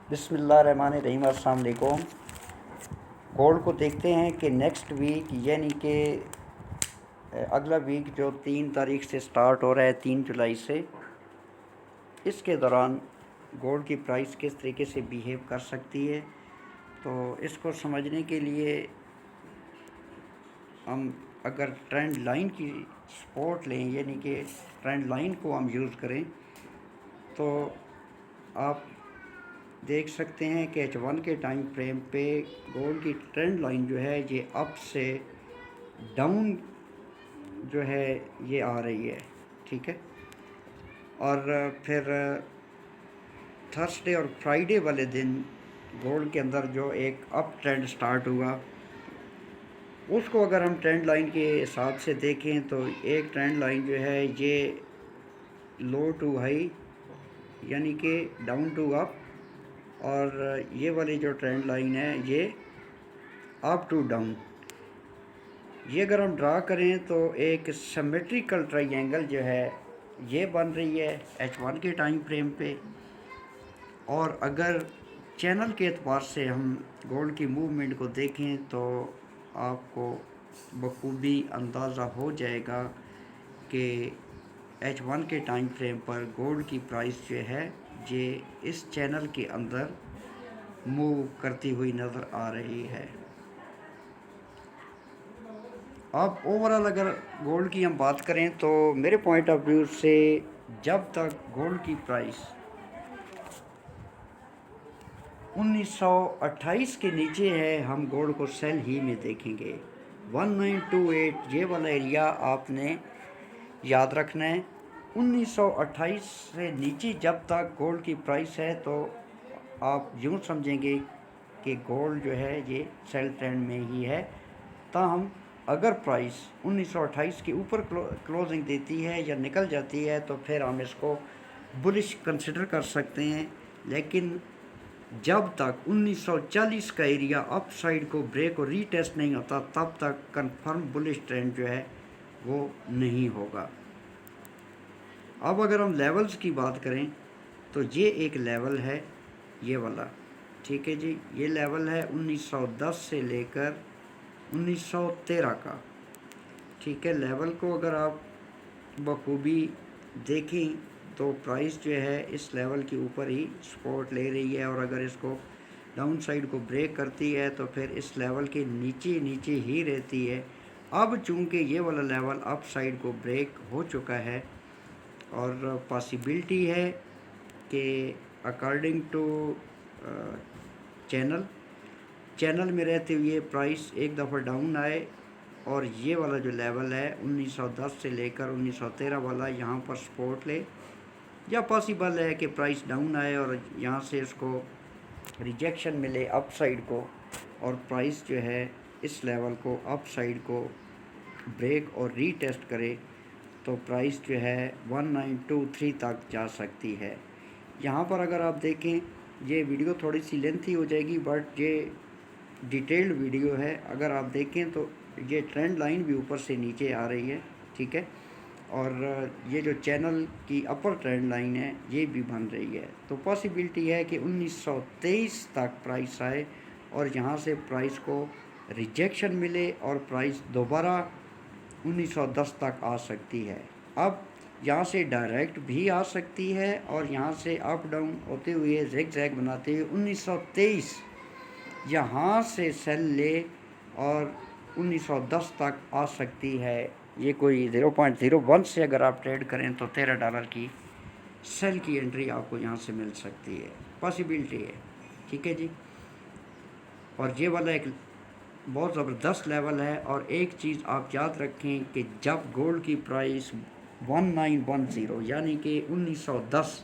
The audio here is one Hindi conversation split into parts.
बिस्मिल्लाहिर्रहमानिर्रहीम। अस्सलाम वालेकुम। गोल्ड को देखते हैं कि नेक्स्ट वीक यानी कि अगला वीक जो 3 तारीख से स्टार्ट हो रहा है, 3 जुलाई से, इसके दौरान गोल्ड की प्राइस किस तरीके से बिहेव कर सकती है। तो इसको समझने के लिए हम अगर ट्रेंड लाइन की सपोर्ट लें यानी कि ट्रेंड लाइन को हम यूज़ करें तो आप देख सकते हैं कि H1 के टाइम फ्रेम पे गोल्ड की ट्रेंड लाइन जो है ये अप से डाउन जो है ये आ रही है, ठीक है। और फिर थर्सडे और फ्राइडे वाले दिन गोल्ड के अंदर जो एक अप ट्रेंड स्टार्ट हुआ, उसको अगर हम ट्रेंड लाइन के हिसाब से देखें तो एक ट्रेंड लाइन जो है ये लो टू हाई यानी कि डाउन टू अप, और ये वाली जो ट्रेंड लाइन है ये अप टू डाउन। ये अगर हम ड्रा करें तो एक सिमेट्रिकल ट्रायंगल जो है ये बन रही है H1 के टाइम फ्रेम पे। और अगर चैनल के एतबार से हम गोल्ड की मूवमेंट को देखें तो आपको बखूबी अंदाज़ा हो जाएगा कि H1 के टाइम फ्रेम पर गोल्ड की प्राइस जो है ये इस चैनल के अंदर मूव करती हुई नज़र आ रही है। अब ओवरऑल अगर गोल्ड की हम बात करें तो मेरे पॉइंट ऑफ व्यू से जब तक गोल्ड की प्राइस 1928 के नीचे है हम गोल्ड को सेल ही में देखेंगे। 1928 ये वाला एरिया आपने याद रखना है। 1928 से नीचे जब तक गोल्ड की प्राइस है तो आप यूँ समझेंगे कि गोल्ड जो है ये सेल ट्रेंड में ही है। ताहम अगर प्राइस 1928 के ऊपर क्लोजिंग देती है या निकल जाती है तो फिर हम इसको बुलिश कंसिडर कर सकते हैं। लेकिन जब तक 1940 का एरिया अप साइड को ब्रेक और रीटेस्ट नहीं होता तब तक कंफर्म बुलिश ट्रेंड जो है वो नहीं होगा। अब अगर हम लेवल्स की बात करें तो ये एक लेवल है ये वाला, ठीक है जी। ये लेवल है 1910 से लेकर 1913 का, ठीक है। लेवल को अगर आप बखूबी देखें तो प्राइस जो है इस लेवल के ऊपर ही सपोर्ट ले रही है, और अगर इसको डाउन साइड को ब्रेक करती है तो फिर इस लेवल के नीचे नीचे ही रहती है। अब चूंकि ये वाला लेवल अप साइड को ब्रेक हो चुका है और पॉसिबिलिटी है कि अकॉर्डिंग टू चैनल में रहते हुए प्राइस एक दफ़ा डाउन आए और ये वाला जो लेवल है 1910 से लेकर 1913 वाला यहाँ पर सपोर्ट ले, या पॉसिबल है कि प्राइस डाउन आए और यहाँ से इसको रिजेक्शन मिले अप साइड को, और प्राइस जो है इस लेवल को अप साइड को ब्रेक और रीटेस्ट करे तो प्राइस जो है 1923 तक जा सकती है। यहाँ पर अगर आप देखें ये वीडियो थोड़ी सी लेंथी हो जाएगी बट ये डिटेल्ड वीडियो है। अगर आप देखें तो ये ट्रेंड लाइन भी ऊपर से नीचे आ रही है, ठीक है। और ये जो चैनल की अपर ट्रेंड लाइन है ये भी बन रही है। तो पॉसिबिलिटी है कि 1923 तक प्राइस आए और यहाँ से प्राइस को रिजेक्शन मिले और प्राइस दोबारा 1910 तक आ सकती है। अब यहाँ से डायरेक्ट भी आ सकती है और यहाँ से अप डाउन होते हुए ज़िग ज़ैग बनाते हुए 1923 यहाँ से सेल ले और 1910 तक आ सकती है। ये कोई 0.01 से अगर आप ट्रेड करें तो $13 की सेल की एंट्री आपको यहाँ से मिल सकती है, पॉसिबिलिटी है, ठीक है जी। और ये वाला एक बहुत ज़बरदस्त लेवल है। और एक चीज़ आप याद रखें कि जब गोल्ड की प्राइस 1910 यानी कि 1910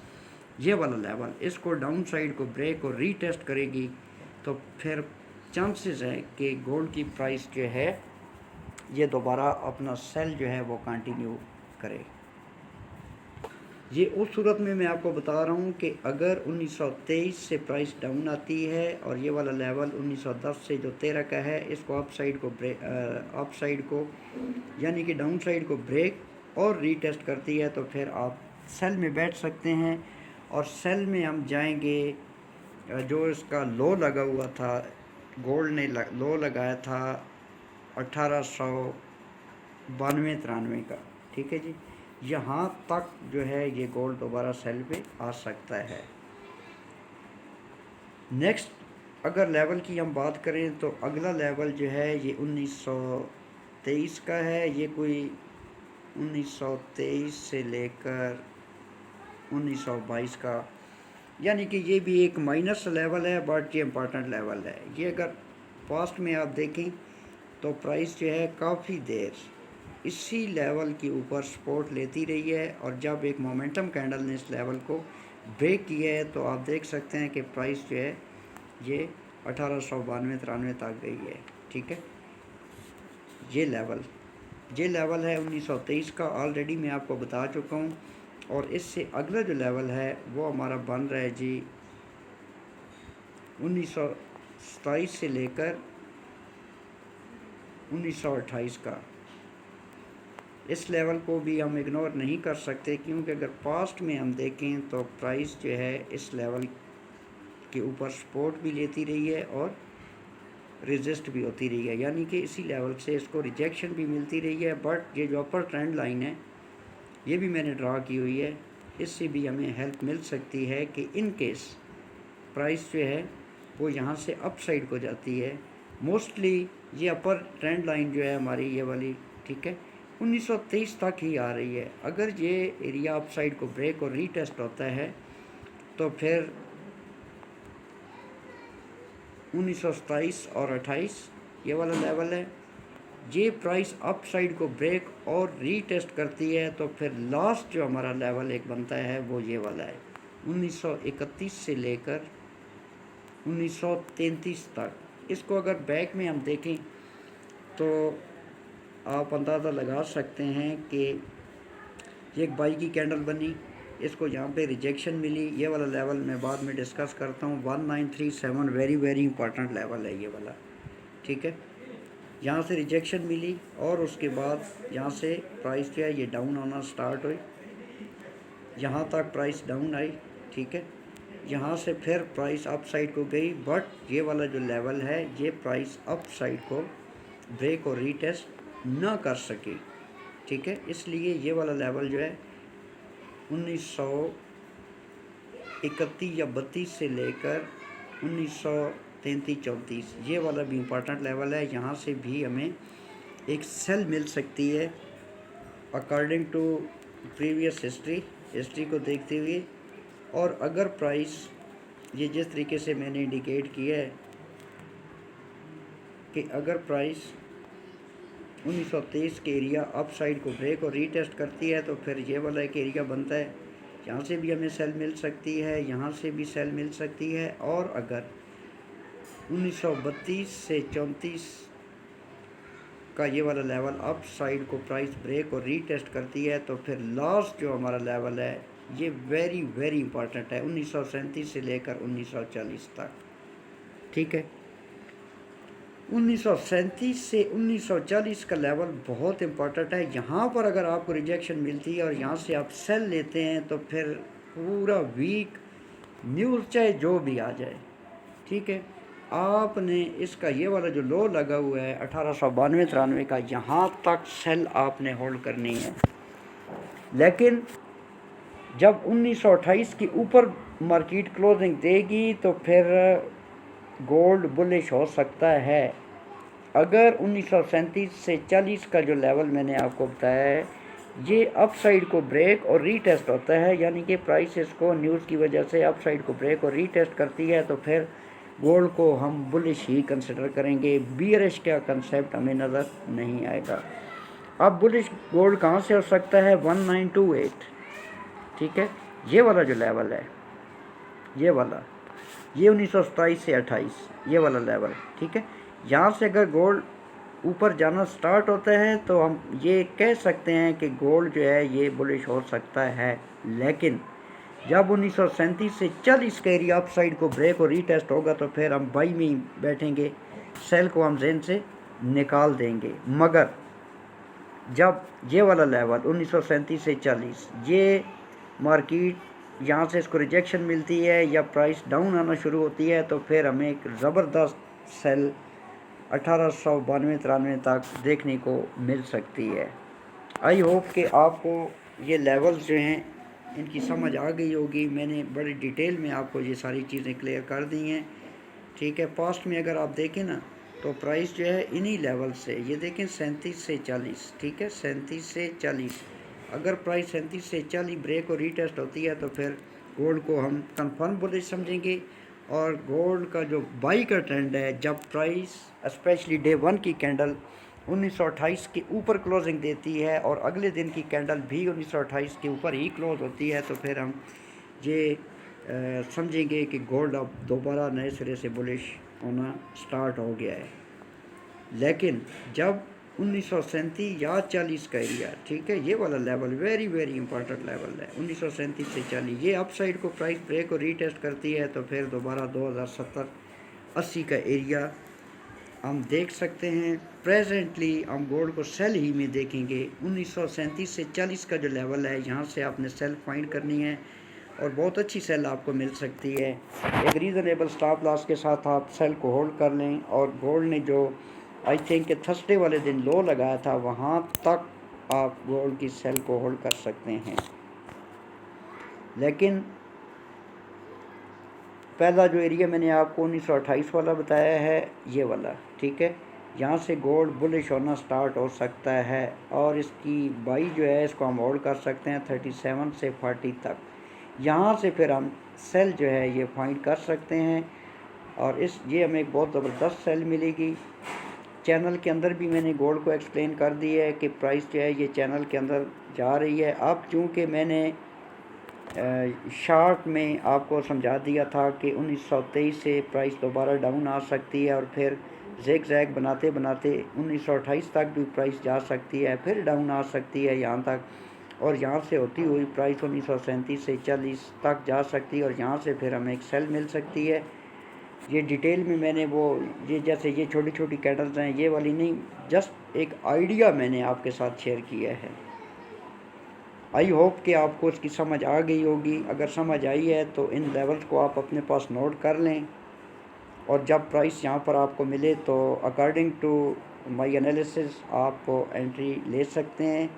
ये वाला लेवल इसको डाउन साइड को ब्रेक और रीटेस्ट करेगी तो फिर चांसेस है कि गोल्ड की प्राइस जो है ये दोबारा अपना सेल जो है वो कंटिन्यू करे। ये उस सूरत में मैं आपको बता रहा हूँ कि अगर 1923 से प्राइस डाउन आती है और ये वाला लेवल 1910 से जो 13 का है इसको अप साइड को यानी कि डाउन साइड को ब्रेक और रीटेस्ट करती है तो फिर आप सेल में बैठ सकते हैं। और सेल में हम जाएंगे जो इसका लो लगा हुआ था, गोल्ड ने लो लगाया था 1892-93 का, ठीक है जी। यहाँ तक जो है ये गोल्ड दोबारा सेल पे आ सकता है। नेक्स्ट अगर लेवल की हम बात करें तो अगला लेवल जो है ये 1923 का है। ये कोई 1923 से लेकर 1922 का, यानी कि ये भी एक माइनस लेवल है बट ये इम्पॉर्टेंट लेवल है। ये अगर पास्ट में आप देखें तो प्राइस जो है काफ़ी देर इसी लेवल के ऊपर सपोर्ट लेती रही है, और जब एक मोमेंटम कैंडल ने इस लेवल को ब्रेक किया है तो आप देख सकते हैं कि प्राइस जो है ये 1892-93 तक गई है, ठीक है। ये लेवल है 1923 का, ऑलरेडी मैं आपको बता चुका हूँ। और इससे अगला जो लेवल है वो हमारा बन रहा है जी 1927 से लेकर 1928 का। इस लेवल को भी हम इग्नोर नहीं कर सकते, क्योंकि अगर पास्ट में हम देखें तो प्राइस जो है इस लेवल के ऊपर सपोर्ट भी लेती रही है और रेजिस्ट भी होती रही है, यानी कि इसी लेवल से इसको रिजेक्शन भी मिलती रही है। बट ये जो अपर ट्रेंड लाइन है ये भी मैंने ड्रा की हुई है, इससे भी हमें हेल्प मिल सकती है कि इन केस प्राइस जो है वो यहाँ से अप साइड को जाती है। मोस्टली ये अपर ट्रेंड लाइन जो है हमारी ये वाली, ठीक है, 1923 तक ही आ रही है। अगर ये एरिया अप साइड को ब्रेक और रीटेस्ट होता है तो फिर 1927 और 28 ये वाला लेवल है। ये प्राइस अप साइड को ब्रेक और रीटेस्ट करती है तो फिर लास्ट जो हमारा लेवल एक बनता है वो ये वाला है 1931 से लेकर 1933 तक। इसको अगर बैक में हम देखें तो आप अंदाज़ा लगा सकते हैं कि ये एक बाई की कैंडल बनी, इसको यहाँ पे रिजेक्शन मिली। ये वाला लेवल मैं बाद में डिस्कस करता हूँ। 1937 वेरी वेरी इंपॉर्टेंट लेवल है ये वाला, ठीक है। यहाँ से रिजेक्शन मिली और उसके बाद यहाँ से प्राइस जो है ये डाउन होना स्टार्ट हुई, यहाँ तक प्राइस डाउन आई, ठीक है। यहाँ से फिर प्राइस अप साइड को गई, बट ये वाला जो लेवल है ये प्राइस अप साइड को ब्रेक और रीटेस्ट ना कर सकी, ठीक है। इसलिए ये वाला लेवल जो है 1931 या 32 से लेकर 1933-34 ये वाला भी इम्पोर्टेंट लेवल है। यहाँ से भी हमें एक सेल मिल सकती है अकॉर्डिंग टू प्रीवियस हिस्ट्री को देखते हुए। और अगर प्राइस ये जिस तरीके से मैंने इंडिकेट किया है कि अगर प्राइस 1923 के एरिया अप साइड को ब्रेक और रीटेस्ट करती है तो फिर ये वाला एक एरिया बनता है, यहाँ से भी हमें सेल मिल सकती है, यहाँ से भी सेल मिल सकती है। और अगर 1932 से 34 का ये वाला लेवल अप साइड को प्राइस ब्रेक और रीटेस्ट करती है तो फिर लास्ट जो हमारा लेवल है ये वेरी वेरी इंपॉर्टेंट है 1937 से लेकर 1940 तक, ठीक है। 1937 से 1940 का लेवल बहुत इंपॉर्टेंट है। यहाँ पर अगर आपको रिजेक्शन मिलती है और यहाँ से आप सेल लेते हैं तो फिर पूरा वीक न्यूज़ चाहे जो भी आ जाए, ठीक है, आपने इसका ये वाला जो लो लगा हुआ है 1892-93 का, यहाँ तक सेल आपने होल्ड करनी है। लेकिन जब 1928 की ऊपर मार्केट क्लोजिंग देगी तो फिर गोल्ड बुलिश हो सकता है। अगर 1937 से 40 का जो लेवल मैंने आपको बताया है ये अप साइड को ब्रेक और रीटेस्ट होता है, यानी कि प्राइस इसको न्यूज़ की वजह से अप साइड को ब्रेक और रीटेस्ट करती है तो फिर गोल्ड को हम बुलिश ही कंसिडर करेंगे। बियरिश का कंसेप्ट हमें नज़र नहीं आएगा। अब बुलिश गोल्ड कहाँ से हो सकता है 1928, ठीक है। ये वाला जो लेवल है ये वाला ये 1927 से 28 ये वाला लेवल, ठीक है। यहाँ से अगर गोल्ड ऊपर जाना स्टार्ट होता है तो हम ये कह सकते हैं कि गोल्ड जो है ये बुलिश हो सकता है। लेकिन जब 1937 से 40 का एरिया अप साइड को ब्रेक और रीटेस्ट होगा तो फिर हम बाई में ही बैठेंगे, सेल को हम जेन से निकाल देंगे। मगर जब ये वाला लेवल 1937 से 40 ये मार्केट यहाँ से इसको रिजेक्शन मिलती है या प्राइस डाउन आना शुरू होती है तो फिर हमें एक ज़बरदस्त सेल 1892-93 तक देखने को मिल सकती है। आई होप कि आपको ये लेवल्स जो हैं इनकी समझ आ गई होगी। मैंने बड़ी डिटेल में आपको ये सारी चीज़ें क्लियर कर दी हैं, ठीक है। पास्ट में अगर आप देखें ना तो प्राइस जो है इन्हीं लेवल से, ये देखें 37 से 40, ठीक है, 37 से 40। अगर प्राइस 37 से 40 ब्रेक और रीटेस्ट होती है तो फिर गोल्ड को हम कंफर्म बुलिश समझेंगे। और गोल्ड का जो बाई का ट्रेंड है, जब प्राइस स्पेशली डे 1 की कैंडल 1928 के ऊपर क्लोजिंग देती है और अगले दिन की कैंडल भी 1928 के ऊपर ही क्लोज होती है तो फिर हम ये समझेंगे कि गोल्ड अब दोबारा नए सिरे से बुलिश होना स्टार्ट हो गया है। लेकिन जब 1937 या 40 का एरिया, ठीक है, ये वाला level very very important level है, 1937 से 40, ये अप साइड को प्राइस ब्रेक और रीटेस्ट करती है तो फिर दोबारा 2070-80 का एरिया हम देख सकते हैं। प्रेजेंटली हम गोल्ड को सेल ही में देखेंगे। 1937 से 40 का जो लेवल है, यहाँ से आपने सेल फाइंड करनी है और बहुत अच्छी सेल आपको मिल सकती है। एक रीज़नेबल स्टॉप लॉस के साथ आप सेल को होल्ड कर लें। और गोल्ड ने जो आई थिंक कि थर्सडे वाले दिन लो लगाया था, वहाँ तक आप गोल्ड की सेल को होल्ड कर सकते हैं। लेकिन पहला जो एरिया मैंने आपको 1928 वाला बताया है, ये वाला, ठीक है, यहाँ से गोल्ड बुलिश होना स्टार्ट हो सकता है और इसकी बाई जो है इसको हम होल्ड कर सकते हैं 37 से 40 तक। यहाँ से फिर हम सेल जो है ये फाइंड कर सकते हैं और ये हमें एक बहुत ज़बरदस्त सेल मिलेगी। चैनल के अंदर भी मैंने गोल्ड को एक्सप्लेन कर दिया है कि प्राइस जो है ये चैनल के अंदर जा रही है। अब चूँकि मैंने शार्ट में आपको समझा दिया था कि 1923 से प्राइस दोबारा डाउन आ सकती है और फिर जैग जैग बनाते बनाते 1928 तक भी प्राइस जा सकती है, फिर डाउन आ सकती है यहाँ तक, और यहाँ से होती हुई प्राइस 1937 से 40 तक जा सकती है और यहाँ से फिर हमें एक सेल मिल सकती है। ये डिटेल में मैंने ये जैसे ये छोटी छोटी कैंडल्स हैं, ये वाली नहीं, जस्ट एक आइडिया मैंने आपके साथ शेयर किया है। आई होप कि आपको इसकी समझ आ गई होगी। अगर समझ आई है तो इन लेवल्स को आप अपने पास नोट कर लें और जब प्राइस यहाँ पर आपको मिले तो अकॉर्डिंग टू माय एनालिसिस आप एंट्री ले सकते हैं।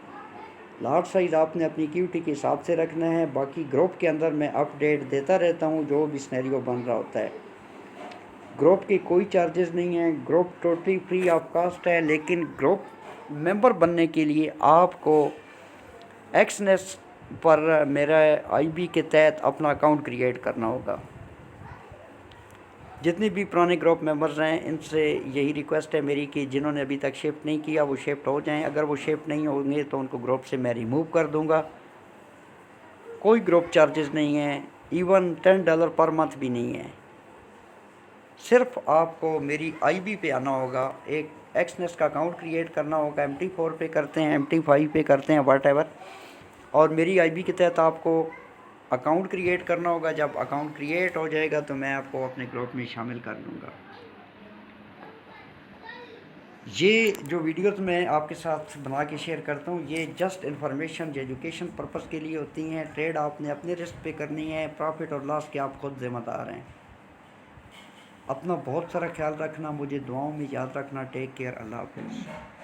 लॉट साइज़ आपने अपनी इक्विटी के हिसाब से रखना है। बाकी ग्रुप के अंदर मैं अपडेट देता रहता हूँ जो भी सिनेरियो बन रहा होता है। ग्रुप की कोई चार्जेस नहीं है, group totally free of cost है, लेकिन ग्रुप मेंबर बनने के लिए आपको एक्सनेस पर मेरा आईबी के तहत अपना अकाउंट क्रिएट करना होगा। जितने भी पुराने ग्रुप मेंबर्स हैं इनसे यही रिक्वेस्ट है मेरी कि जिन्होंने अभी तक शिफ्ट नहीं किया वो शिफ्ट हो जाएं। अगर वो शिफ्ट नहीं होंगे तो उनको ग्रुप से मैं रिमूव कर दूंगा। कोई ग्रुप चार्जेस नहीं है, इवन $10 पर मंथ भी नहीं है। सिर्फ आपको मेरी आईबी पे आना होगा, एक एक्सनेस का अकाउंट क्रिएट करना होगा। MT4 पे करते हैं, MT5 पे करते हैं, व्हाटएवर, और मेरी आईबी के तहत आपको अकाउंट क्रिएट करना होगा। जब अकाउंट क्रिएट हो जाएगा तो मैं आपको अपने ग्रुप में शामिल कर लूँगा। ये जो वीडियोस मैं आपके साथ बना के शेयर करता हूँ ये जस्ट इन्फॉर्मेशन या एजुकेशन पर्पस के लिए होती हैं। ट्रेड आपने अपने रिस्क पे करनी है, प्रॉफिट और लॉस के आप खुद जिम्मेदार हैं। अपना बहुत सारा ख्याल रखना, मुझे दुआओं में याद रखना। टेक केयर, अल्लाह हाफ़िज़।